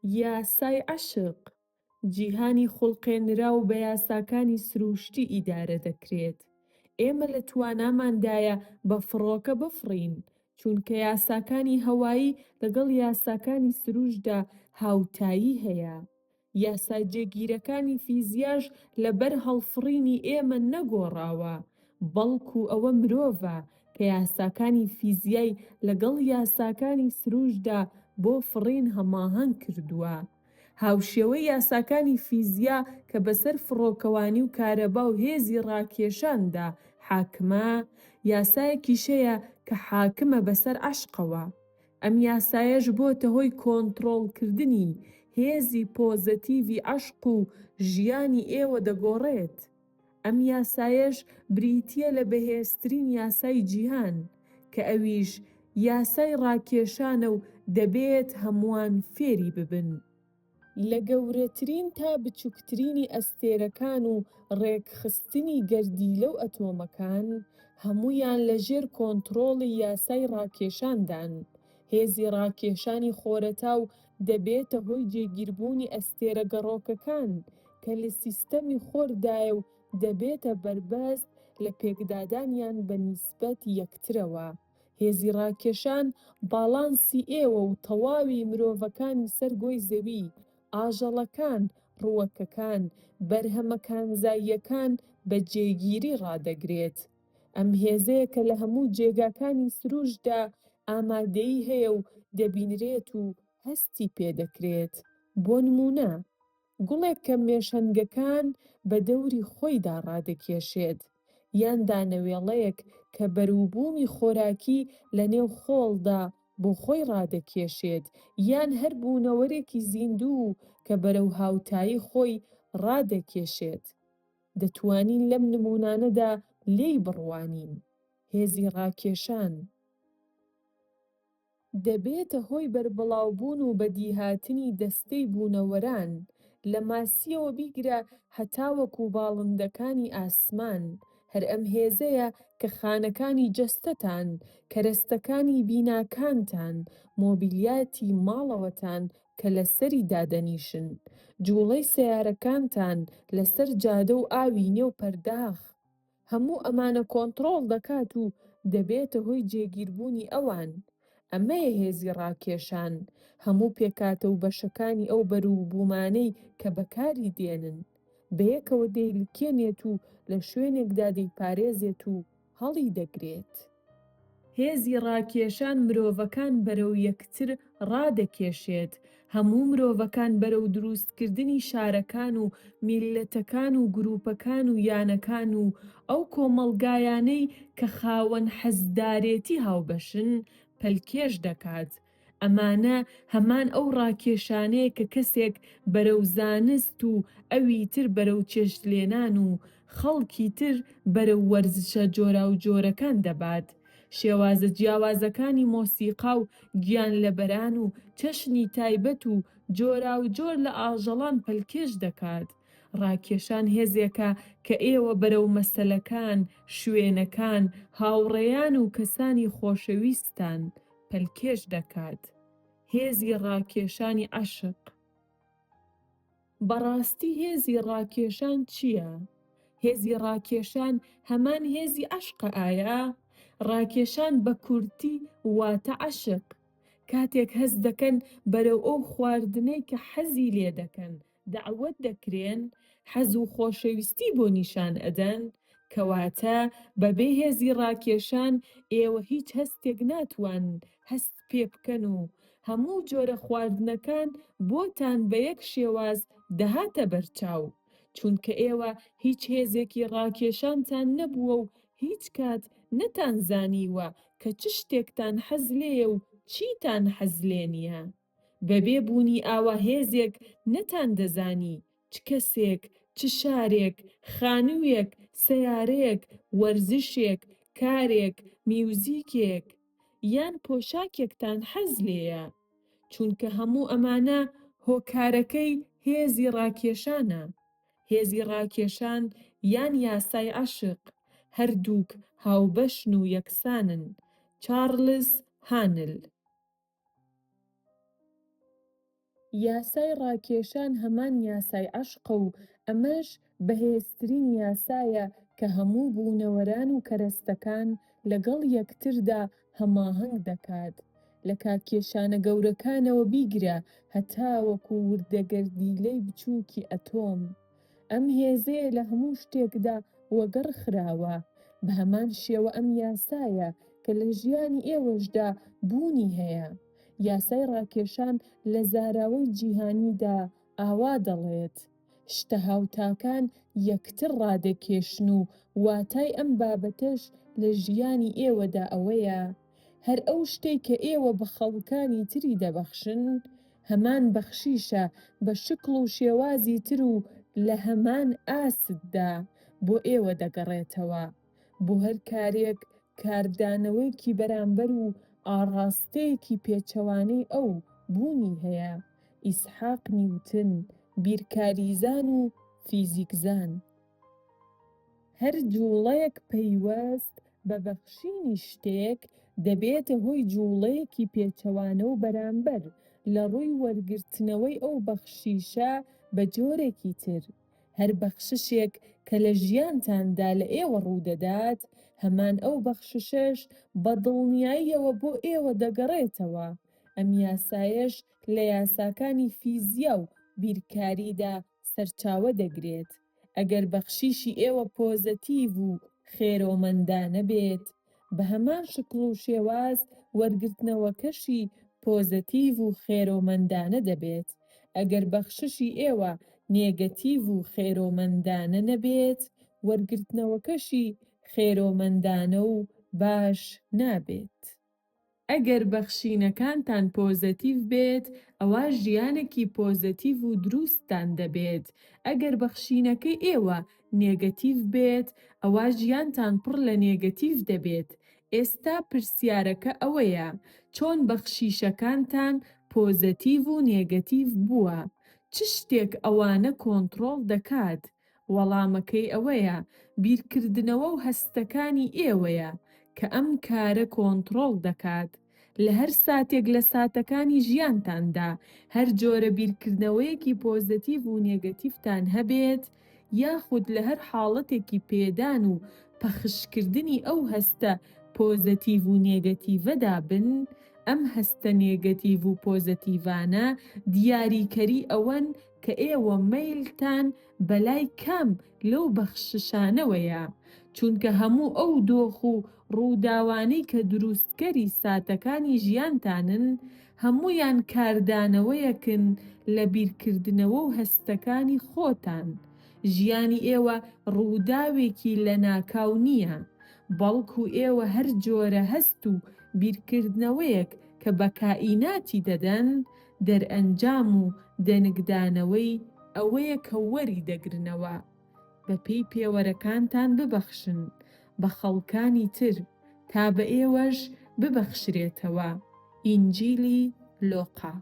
یاسای عەشق جیهانی خوڵقێنراو بە یاساکانی سروشتی ئیدارە دەکرێت. ئێمە لە تواناماندایە بە فڕۆکە بفڕین، چونکە یاساکانی هەوایی لەگەڵ یاساکانی سروشتدا هاوتایی هەیە. یاسای جێگیرەکانی فیزیاش لەبەر هەڵفڕینی ئێمە نەگۆڕاوە، بەڵکو ئەوە مرۆڤە کە یاساکانی فیزیای لەگەڵ یاساکانی سروشتدا بۆ فڕین هەماهەنگ کردووە. هاوشێوەی یاساکانی فیزیا کە بەسەر فڕۆکەوانی و کارەبا و هێزی ڕاکێشاندا حاکمە، یاسایەکیشەیە کە حاکمە بەسەر عەشقەوە. ئەم یاسایەش بۆتە هۆی کۆنتڕۆڵکردنی هێزی پۆزەتیڤی عەشق و ژیانی ئێوە دەگۆڕێت. ئەم یاسایەش بریتیە لە بەهێزترین یاسای جیهان، کە ئەویش یاسای ڕاکێشانە و دەبێت هەمووان فێری ببن. لە گەورەترین تا بچووکترینی ئەستێرەکان و ڕێکخستنی گەردی لەو ئەتۆمەکان، هەموویان لەژێر کۆنتڕۆڵی یاسای ڕاکێشاندان. هێزی ڕاکێشانی خۆرەتاو دەبێتە هۆی جێگیربوونی ئەستێرە گەڕۆکەکان کە لە سیستەمی خۆردایە و دەبێتە بەربەست لە پێکدادانیان بە نیسبەت یەکترەوە. هێزی ڕاکێشان باڵانسی ئێوە و تەواوی مرۆڤەکانی سەر گۆی زەوی، ئاژەڵەکان، ڕووەکەکان، بەرهەمەکانزاییەکان بە جێگیری ڕادەگرێت. ئەم هێزەیە کە لە هەموو جێگاکانی سروشتدا ئامادەیی هەیە و دەبینرێت و هەستی پێدەکرێت. بۆ نمونە، گوڵێک کە مێشەنگەکان بە دەوری خۆیدا ڕادەکێشێت، یان دانەوێڵەیەک کە بەرووبوومی خۆراکی لە نێو خۆڵدا بۆ خۆی ڕادەکێشێت، یان هەر بوونەوەرێکی زیندوو کە بەرەو هاوتایی خۆی ڕادەکێشێت. دەتوانین لەم نمونانەدا لێی بڕوانین. هێزی ڕاکێشان دەبێتە هۆی بەربڵاوبوون و بەدیهاتنی دەستەی بوونەوەران، لە ماسیەوە بیگرە هەتا وەکو باڵندەکانی ئاسمان. هەر ئەم هێزەیە کە خانەکانی جەستەتان، کەرەستەکانی بیناکانتان، مۆبیلیاتی ماڵەوەتان کە لەسەری دادەنیشن، جووڵەی سەیارەکانتان لەسەر جادە و ئاوی نێو پەرداخ. هەموو ئەمانە کۆنتڕۆڵ دەکات و دەبێتە هۆی جێگیربوونی ئەوان. ئەمەیە هێزی ڕاکێشان، هەموو پێکاتە و بەشەکانی ئەو بەرووبوومانەی کە بەکاری دێنن، بەیەکەوە دەیلکێنێت و لە شوێنێکدا دەیپارێزێت و هەڵی دەگرێت. هێزی ڕاکێشان مرۆڤەکان بەرەو یەکتر ڕادەکێشێت، هەموو مرۆڤەکان بەرەو دروستکردنی شارەکان و میللەتەکان و گرووپەکان و یانەکان و ئەو کۆمەڵگایانەی کە خاوەن حەزدارێتی هاوبەشن پەلکێش دەکات. ئەمانە هەمان ئەو ڕاکێشانەیە کە کەسێک بەرەو زانست و ئەوی تر بەرەو چێشتلێنان و خەڵکی تر بەرەو وەرزشە جۆراوجۆرەکان دەبات. شێوازە جیاوازەکانی مۆسیقا و گیانلەبەران و چەشنی تایبەت و جۆراوجۆر لە ئاژەڵان پەلکێش دەکات. ڕاکێشان هێزێکە کە ئێوە بەرەو مەسەلەکان، شوێنەکان، هاوڕێیان و کەسانی خۆشەویستان پەلکێش دەکات. هێزی ڕاکێشانی عەشق. بەڕاستی هێزی ڕاکێشان چییە؟ هێزی ڕاکێشان هەمان هێزی عەشقە ئایا؟ ڕاکێشان بە کورتی واتە عەشق. کاتێک هەست دەکەن بەرەو ئەو خواردنەی کە حەزی لێ دەکەن، دەعوەت دەکرێن، حەز و خۆشەویستی بۆ نیشان ئەدەن، کەواتە بەبێ هێزی ڕاکێشان ئێوە هیچ هەستێک ناتوانن هەست پێ بکەن و هەموو جۆرە خواردنەکان بۆتان بە یەک شێواز دەهاتە بەرچاو، چونکە ئێوە هیچ هێزێکی ڕاکێشانتان نەبووە و هیچ کات نەتانزانیوە کە چ شتێکتان حەز لێیە و چیتان حەز لێ نییە. بەبێ بوونی ئاوا هێزێک نەتان دەزانی چ کەسێک، چ شارێک، خانوویەک، سەیارەیەک، وەرزشێک، کارێک، میوزیکێک یان پۆشاکێکتان حەز لێیە، چونکە هەموو ئەمانە هۆکارەکەی هێزی ڕاکێشانە. هێزی ڕاکێشان یان یاسای عەشق هەردووک هاوبەشن و یەکسانن. چارلز هانل یاسای ڕاکێشان هەمان یاسای عەشقە و ئەمەش بەهێزترین یاسایە کە هەموو بوونەوەران و کەرەستەکان لەگەڵ یەکتردا هەماهەنگ دەکات. لە کاتکێشانە گەورەکانەوە بیگرە هەتا وەکو وردەگەردیلەی بچووکی ئەتۆم. ئەم هێزەیە لە هەموو شتێکدا وەگەڕ خراوە. بە هەمان شێوە ئەم یاسایە کە لە ژیانی ئێوەشدا بوونی هەیە. یاسای ڕاکێشان لە زاراوەی جیهانیدا ئاوا دەڵێت. شتە هاوتاکان یەکتر ڕادەکێشن و واتای ئەم بابەتەش لە ژیانی ئێوەدا ئەوەیە هەر ئەو شتەی کە ئێوە بە خەڵکانی تری دەبەخشن هەمان بەخشیشە بە شکڵ و شێوازی تر و لە هەمان ئاستدا بۆ ئێوە دەگەڕێتەوە. بۆ هەر کارێک کاردانەوەیەکی بەرامبەر و ئاڕاستەیەکی پێچەوانەی ئەو بوونی هەیە. ئیسحاق نیوتن، بیرکاریزان و فیزیکزان. هەر جوڵەیەک پەیوەست بە بەخشینی شتێک دەبێتە هۆی جوڵەیەکی پێچەوانە و بەرامبەر لە ڕووی وەرگرتنەوەی ئەو بەخشیشە بە جۆرێکی تر. هەر بەخششێک کە لە ژیانتاندا لە ئێوە ڕوودەدات هەمان ئەو بەخششەش بە دڵنیاییەوە بۆ ئێوە دەگەڕێتەوە. ئەم یاسایەش لە یاساکانی فیزیا و بیرکاریدا سەرچاوە دەگرێت. ئەگەر بەخشیشی ئێوە پۆزەتیڤ و خێرۆمەندانە بێت بە هەمان شکڵ و شێواز وەرگرتنەوەکەشی پۆزەتیڤ و خێرۆمەندانە دەبێت. ئەگەر بەخششی ئێوە نێگەتیڤ و خێرۆمەندانە نەبێت وەرگرتنەوەکەشی خێرۆمەندانە و باش نابێت. ئەگەر بەخشینەکانتان پۆزەتیڤ بێت ئەوە ژیانێکی پۆزەتیڤ و دروستتان دەبێت. ئەگەر بەخشینەکەی ئێوە نێگەتیڤ بێت ئەوە ژیانتان پڕ لە نێگەتیڤ دەبێت. ئێستا پرسیارەکە ئەوەیە چۆن بەخشیشەکانتان پۆزەتیڤ و نێگەتیڤ بووە؟ چ شتێک ئەوانە کۆنتڕۆڵ دەکات؟ وەڵامەکەی ئەوەیە بیرکردنەوە و هەستەکانی ئێوەیە کە ئەم کارە کۆنتڕۆڵ دەکات. لە هەر ساتێک لە ساتەکانی ژیانتاندا هەر جۆرە بیرکردنەوەیەکی پۆزەتیڤ و نێگەتیڤتان هەبێت یاخود لە هەر حاڵەتێکی پێدان و پەخشکردنی ئەو هەستە پۆزەتیڤ و نێگەتیڤەدا بن ئەم هەستە نێگەتیڤ و پۆزەتیڤانە دیاریکەری ئەوەن کە ئێوە مەیلتان بەلای کام لەو بەخششانەوەیە. چونکە هەموو ئەو دۆخ و ڕووداوانەی کە دروستکەری ساتەکانی ژیانتانن هەموویان کاردانەوەیەکن لە بیرکردنەوە و هەستەکانی خۆتان. ژیانی ئێوە ڕووداوێکی لە ناکاو نییە، بەڵکو ئێوە هەر جۆرە هەست و بیرکردنەوەیەک کە بە کائیناتی دەدەن دەرئەنجام و دەنگدانەوەی ئەوەیە کە وەری دەگرنەوە. بەپێی پێوەرەکانتان ببەخشن بە خەڵکانی تر تا بە ئێوەش ببەخشرێتەوە. ئینجیلی لۆقا.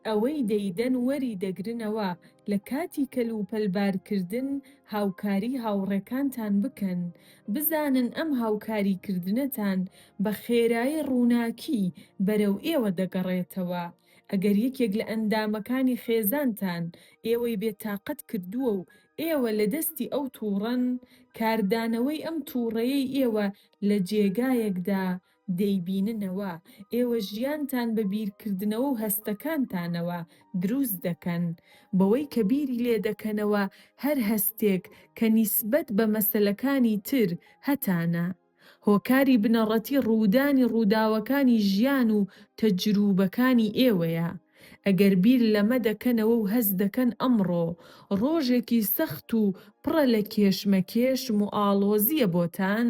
ئەوەی دەیدەن وەری دەگرنەوە لە کاتی کەلوپەلبارکردن هاوکاری هاوڕێکانتان بکەن. بزانن ئەم هاوکاریکردنەتان بە خێرایی ڕووناکی بەرەو ئێوە دەگەڕێتەوە. ئەگەر یەکێک لە ئەندامەکانی خێزانتان ئێوەی بێتاقەت کردووە و ئێوە لە دەستی ئەو تووڕەن کاردانەوەی ئەم تووڕەیەی ئێوە لە جێگایەکدا دەیبیننەوە. ئێوە ژیانتان بە بیرکردنەوە و هەستەکانتانەوە دروست دەکەن بەوەی کە بیری لێ دەکەنەوە هەر هەستێک کە نیسبەت بە مەسەلەکانی تر هەتانە. هۆکاری بنەڕەتی ڕوودانی ڕووداوەکانی ژیان و تەجروبەکانی ئێوەیە. ئەگەر بیر لەمە دەکەنەوە و هەست دەکەن ئەمڕۆ ڕۆژێکی سەخت و پڕە لە کێشمەکێشم و ئاڵۆزیە بۆتان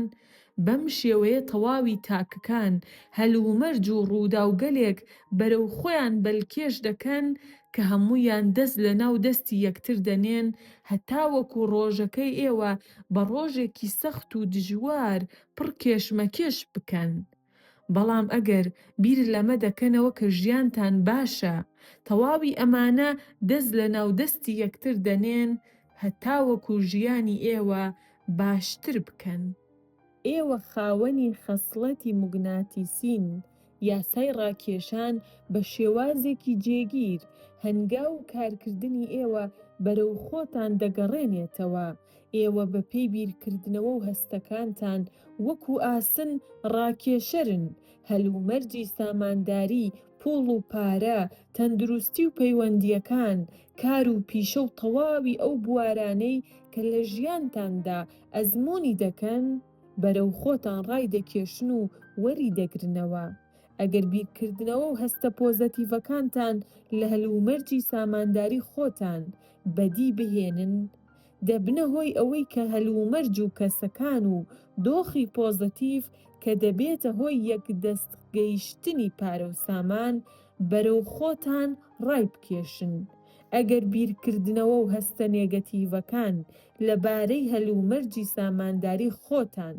بەم شێوەیە تەواوی تاکەکان هەلومەرج و ڕووداوگەلێک بەرەو خۆیان بەلکێش دەکەن کە هەموویان دەست لە ناو دەستی یەکتر دەنێن هەتا وەکو ڕۆژەکەی ئێوە بە ڕۆژێکی سەخت و دژوار پڕ کێشمەکێش بکەن. بەڵام ئەگەر بیر لەمە دەکەنەوە کە ژیانتان باشە تەواوی ئەمانە دەست لە ناو دەستی یەکتر دەنێن هەتا وەکو ژیانی ئێوە باشتر بکەن. ئێوە خاوەنی خەسڵەتی موگناتیسین یاسای ڕاکێشان بە شێوازێکی جێگیر هەنگاو کارکردنی ئێوە بەرەو خۆتان دەگەڕێنێتەوە. ئێوە بە پێی بیرکردنەوە و هەستەکانتان وەکو ئاسن ڕاکێشەرن. هەلومەرجی سامانداری، پوڵ و پارە، تەندروستی و پەیوەندیەکان، کار و پیشە و تەواوی ئەو بوارانەی کە لە ژیانتاندا ئەزموونی دەکەن بەرەو خۆتان ڕای دەکێشن و وەری دەگرنەوە. ئەگەر بیرکردنەوە و هەستە پۆزەتیڤەکانتان لە هەلومەرجی سامانداری خۆتان بەدی بهێنن، دەبنە هۆی ئەوەی کە هەلومەرج و کەسەکان و دۆخی پۆزەتیڤ کە دەبێتە هۆی یەکدەستگەیشتنی پارە و سامان بەرەو خۆتان ڕای بکێشن. ئەگەر بیرکردنەوە و هەستە نێگەتیڤەکان لەبارەی هەلومەرجی سامانداری خۆتان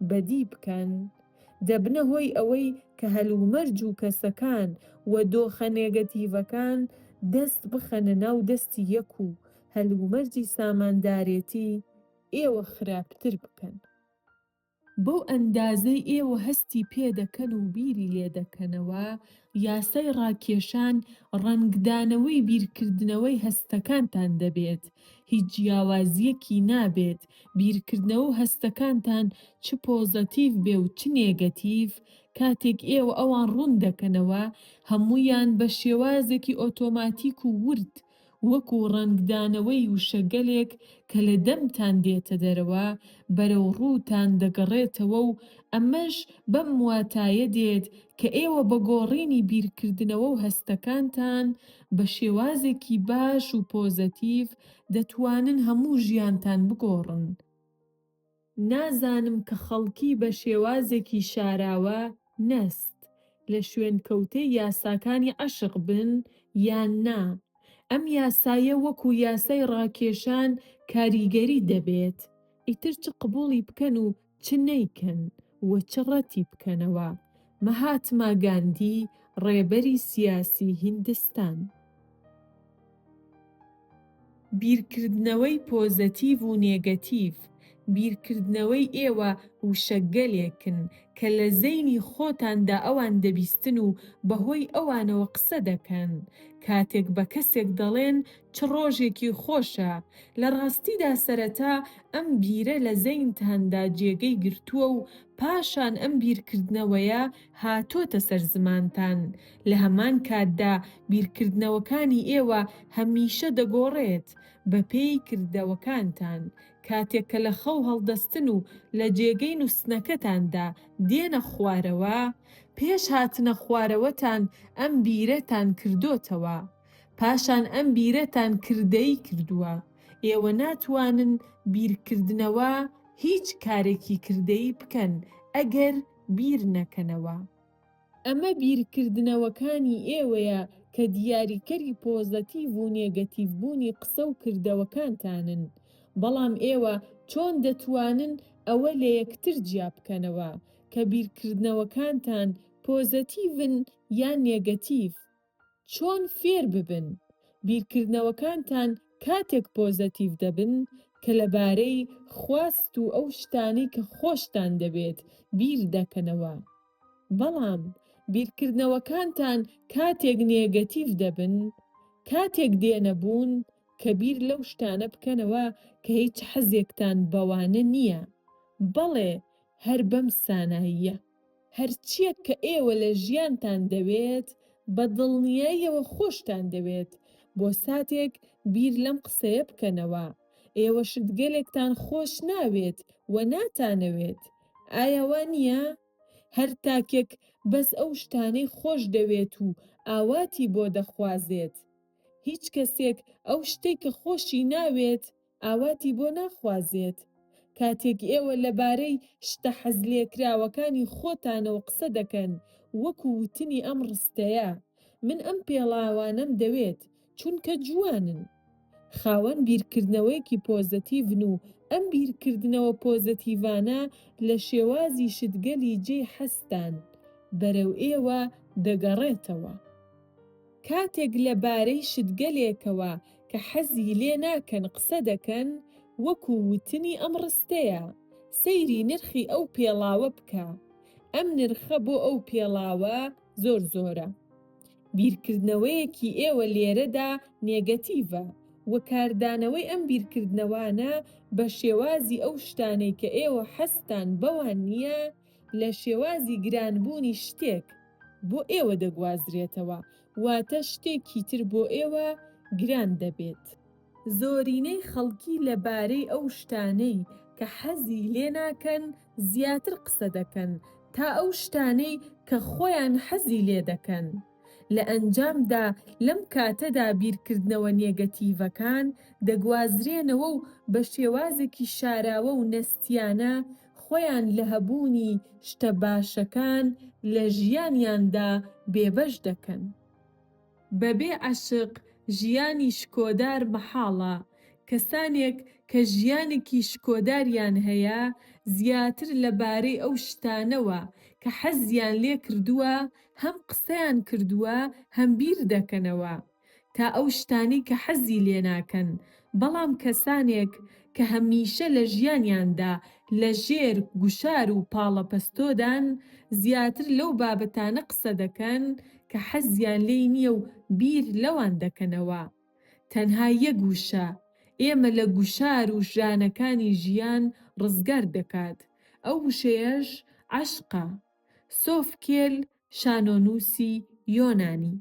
بەدی بکەن، دەبنە هۆی ئەوەی کە هەلومەرج و کەسەکان و دۆخە نێگەتیڤەکان دەست بخەنە ناو دەستی یەک و هەلومەرجی ساماندارێتی ئێوە خراپتر بکەن. بەو ئەندازەی ئێوە هەستی پێدەکەن و بیری لێدەکەنەوە، یاسای ڕاکێشان ڕەنگدانەوەی بیرکردنەوەی هەستەکانتان دەبێت. هیچ جیاوازیەکی نابێت بیرکردنەوە و هەستەکانتان چ پۆزەتیڤ بێ و چ نێگەتیڤ، کاتێک ئێوە ئەوان ڕوون دەکەنەوە هەموویان بە شێوازێکی ئۆتۆماتیک و ورد وەکو ڕەنگدانەوەی وشەگەلێک کە لە دەمتان دێتە دەرەوە بەرەو ڕووتان دەگەڕێتەوە و ئەمەش بەم واتایە دێت کە ئێوە بە گۆڕینی بیرکردنەوە و هەستەکانتان بە شێوازێکی باش و پۆزەتیڤ دەتوانن هەموو ژیانتان بگۆڕن. نازانم کە خەڵکی بە شێوازێکی شاراوە نەست لە شوێنکەوتەی یاساکانی عەشق بن یان نا. ئەم یاسایە وەکو یاسای ڕاکێشان کاریگەری دەبێت. ئیتر چ قبوڵی بکەن و چ نەیکەن و چ ڕەتی بکەنەوە. مەهاتما گاندی، ڕێبەری سیاسی هیندستان. بیرکردنەوەی پۆزەتیڤ و نێگەتیڤ. بیرکردنەوەی ئێوە وشەگەلێکن کە لە زەینی خۆتاندا ئەوان دەبیستن و بەهۆی ئەوانەوە قسە دەکەن. کاتێک بە کەسێک دەڵێن چ ڕۆژێکی خۆشە، لە ڕاستیدا سەرەتا ئەم بیرە لە زەینتاندا جێگەی گرتووە و پاشان ئەم بیرکردنەوەیە هاتۆتە سەر زمانتان. لە هەمان کاتدا بیرکردنەوەکانی ئێوە هەمیشە دەگۆڕێت بە پێی کردەوەکانتان. کاتێک کە لە خەو هەڵدەستن و لە جێگەی نووسنەکەتاندا دێنە خوارەوە، پێش هاتنە خوارەوەتان ئەم بیرەتان کردوتەوە. پاشان ئەم بیرەتان کردەی کردووە. ئێوە ناتوانن بیرکردنەوە هیچ کارێکی کردەی بکەن ئەگەر بیر نەکەنەوە. ئەمە بیرکردنەوەکانی ئێوەیە کە دیاریکەری پۆزەتیڤ و نێگەتیڤبوونی قسە و کردەوەکانتانن. بەڵام ئێوە چۆن دەتوانن ئەوە لە یەکتر جیا بکەنەوە کە بیرکردنەوەکانتان پۆزەتیڤن یان نێگەتیڤ؟ چۆن فێر ببن؟ بیرکردنەوەکانتان کاتێک پۆزەتیڤ دەبن کە لەبارەی خواست و ئەو شتانەی کە خۆشتان دەبێت بیر دەکەنەوە. بەڵام بیرکردنەوەکانتان کاتێک نێگەتیڤ دەبن، کاتێک دێنەبوون کە بیر لەو شتانە بکەنەوە کە هیچ حەزێکتان بەوانە نییە. بەڵێ هەر بەم ساناییە. هەرچیەک کە ئێوە لە ژیانتان دەوێت بە دڵنیاییەوە خۆشتان دەوێت بۆ ساتێک بیر لەم قسەیە بکەنەوە. ئێوە شت گەلێکتان خۆش ناوێت و ناتانەوێت. ئایا وا نییە؟ هەر تاکێک بەس ئەو شتانەی خۆش دەوێت و ئاواتی بۆ دەخوازێت. هیچ کەسێک ئەو شتەی کە خۆشی ناوێت ئاواتی بۆ ناخوازێت. کاتێک ئێوە لەبارەی شتە حەزلێکراوەکانی خۆتانەوە قسە دەکەن وەکو وتنی ئەم ڕستەیە، من ئەم پێڵاوانەم دەوێت چونکە جوانن. خاوەن بیرکردنەوەیەکی پۆزەتیڤن و ئەم بیرکردنەوە پۆزەتیڤانە لە شێوازی شتگەلی جێی حەستان بەرەو ئێوە دەگەڕێتەوە. کاتێک لەبارەی شتگەلێکەوە کە حەزی لێ ناکەن قسە دەکەن وەکو وتنی ئەم ڕستەیە، سەیری نرخی ئەو پێڵاوە بکە. ئەم نرخە بۆ ئەو پێڵاوە زۆر زۆرە. بیرکردنەوەیەکی ئێوە لێرەدا نێگەتیڤە، وە کاردانەوەی ئەم بیرکردنەوانە بە شێوازی ئەو شتانەی کە ئێوە حەستان بەوان نییە لە شێوازی گرانبوونی شتێک بۆ ئێوە دەگوازرێتەوە، واتە شتێکی تر بۆ ئێوە گران دەبێت. زۆرینەی خەڵکی لەبارەی ئەو شتانەی کە حەزی لێ ناکەن زیاتر قسە دەکەن تا ئەو شتانەی کە خۆیان حەزی لێ دەکەن. لە ئەنجامدا لەم کاتەدا بیرکردنەوە نێگەتیڤەکان دەگوازرێنەوە و بە شێوازێکی شاراوە و نەستیانە خۆیان لە هەبوونی شتە باشەکان لە ژیانیاندا بێبەش دەکەن. بەبێ عەشق ژیانی شکۆدار مەحاڵە. کەسانێک کە ژیانێکی شکۆداریان هەیە زیاتر لەبارەی ئەو شتانەوە کە حەزیان لێ کردووە هەم قسەیان کردووە هەم بیر دەکەنەوە تا ئەو شتانەی کە حەزی لێ ناکەن. بەڵام کەسانێک کە هەمیشە لە ژیانیاندا لە ژێر گوشار و پاڵەپەستۆدان زیاتر لەو بابەتانە قسە دەکەن کە حەزیان لێی نییە و بیر لەوان دەکەنەوە. تەنها یەک وشە ئێمە لە گوشار و ژانەکانی ژیان ڕزگار دەکات، ئەو وشەیەش عەشقە. سۆفکێل، شانۆنووسی یۆنانی.